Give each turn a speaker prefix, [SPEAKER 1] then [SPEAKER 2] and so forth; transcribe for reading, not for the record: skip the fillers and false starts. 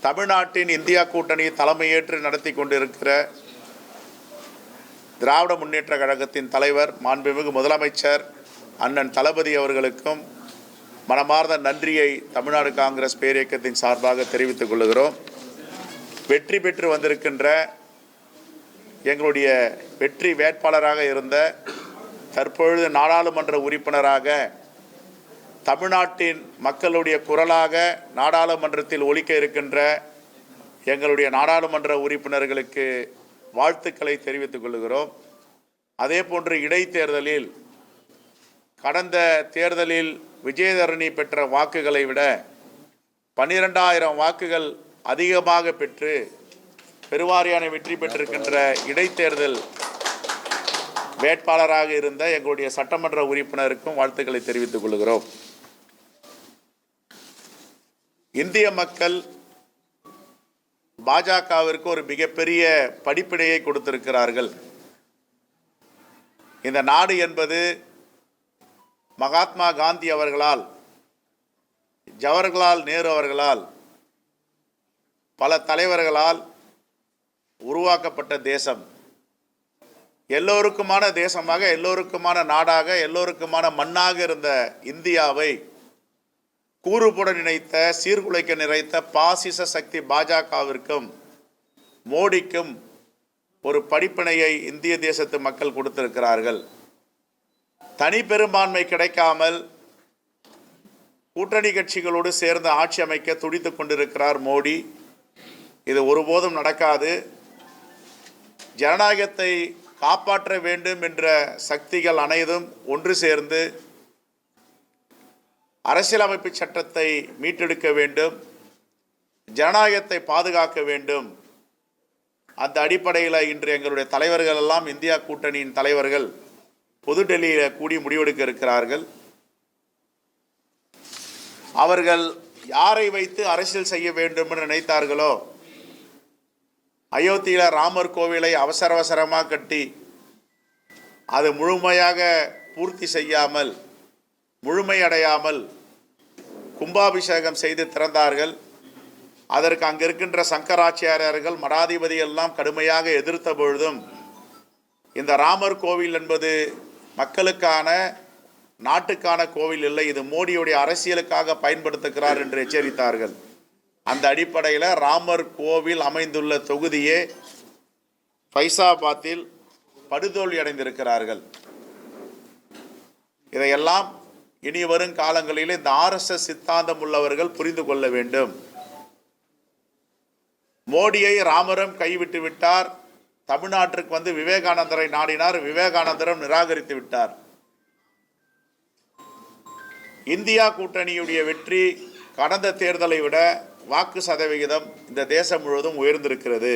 [SPEAKER 1] தமிழ்நாட்டின் இந்தியா கூட்டணி தலைமையேற்று நடத்தி கொண்டிருக்கிற திராவிட முன்னேற்ற கழகத்தின் தலைவர் மாண்புமிகு முதலமைச்சர் அண்ணன் தளபதி அவர்களுக்கும் மனமார்ந்த நன்றியை தமிழ்நாடு காங்கிரஸ் பேரியக்கத்தின் சார்பாக தெரிவித்துக் கொள்கிறோம். வெற்றி பெற்று வந்திருக்கின்ற எங்களுடைய வெற்றி வேட்பாளராக இருந்த தற்பொழுது நாடாளுமன்ற உறுப்பினராக தமிழ்நாட்டின் மக்களுடைய குரலாக நாடாளுமன்றத்தில் ஒலிக்க இருக்கின்ற எங்களுடைய நாடாளுமன்ற உறுப்பினர்களுக்கு வாழ்த்துக்களை தெரிவித்துக் கொள்கிறோம். அதே போன்று இடைத்தேர்தலில் கடந்த தேர்தலில் விஜயதரணி பெற்ற வாக்குகளை விட 12,000 வாக்குகள் அதிகமாக பெற்று பெருவாரியான வெற்றி பெற்றிருக்கின்ற இடைத்தேர்தல் வேட்பாளராக இருந்த எங்களுடைய சட்டமன்ற உறுப்பினருக்கும் வாழ்த்துக்களை தெரிவித்துக் கொள்கிறோம். இந்திய மக்கள் பாஜகவிற்கு ஒரு மிகப்பெரிய படிப்பினையை கொடுத்திருக்கிறார்கள். இந்த நாடு என்பது மகாத்மா காந்தி அவர்களால், ஜவஹர்லால் நேரு அவர்களால், பல தலைவர்களால் உருவாக்கப்பட்ட தேசம். எல்லோருக்குமான தேசமாக, எல்லோருக்குமான நாடாக, எல்லோருக்குமான மண்ணாக இருந்த இந்தியாவை கூறுபுடன் நினைத்த, சீர்குலைக்க நினைத்த பாசிச சக்தி பாஜகவிற்கும் மோடிக்கும் ஒரு படிப்பினையை இந்திய தேசத்து மக்கள் கொடுத்திருக்கிறார்கள். தனி பெரும்பான்மை கிடைக்காமல் கூட்டணி கட்சிகளோடு சேர்ந்து ஆட்சி அமைக்க துடித்துக் கொண்டிருக்கிறார் மோடி. இது ஒருபோதும் நடக்காது. ஜனநாயகத்தை காப்பாற்ற வேண்டும் என்ற சக்திகள் அனைத்தும் ஒன்று சேர்ந்து அரசியலமைப்பு சட்டத்தை மீட்டெடுக்க வேண்டும், ஜனநாயகத்தை பாதுகாக்க வேண்டும். அந்த அடிப்படையில் இன்று எங்களுடைய தலைவர்கள் எல்லாம், இந்தியா கூட்டணியின் தலைவர்கள் புதுடெல்லியில் கூடி முடிவெடுக்க இருக்கிறார்கள். அவர்கள் யாரை வைத்து அரசியல் செய்ய வேண்டும் என்று நினைத்தார்களோ, அயோத்தியில் ராமர் கோவிலை அவசரமாக கட்டி அது முழுமையாக பூர்த்தி செய்யாமல், முழுமையடையாமல் கும்பாபிஷேகம் செய்து திறந்தார்கள். அதற்கு அங்கே இருக்கின்ற சங்கராச்சாரியர்கள், மடாதிபதி எல்லாம் கடுமையாக எதிர்த்த பொழுதும் இந்த ராமர் கோவில் என்பது மக்களுக்கான, நாட்டுக்கான கோவில் இல்லை, இது மோடியுடைய அரசியலுக்காக பயன்படுத்துகிறார் என்று எச்சரித்தார்கள். அந்த அடிப்படையில் ராமர் கோவில் அமைந்துள்ள தொகுதியே ஃபைசாபாத்தில் படுதோல்வி அடைந்திருக்கிறார்கள். இதையெல்லாம் இனி வரும் காலங்களில் இந்த RSS சித்தாந்தம் உள்ளவர்கள் புரிந்து கொள்ள வேண்டும். மோடியை ராமரும் கைவிட்டு விட்டார். தமிழ்நாட்டிற்கு வந்து விவேகானந்தரை நாடினார், விவேகானந்தரும் நிராகரித்து விட்டார். இந்தியா கூட்டணியுடைய வெற்றி கடந்த தேர்தலை விட வாக்கு சதவிகிதம் இந்த தேசம் முழுவதும் உயர்ந்திருக்கிறது.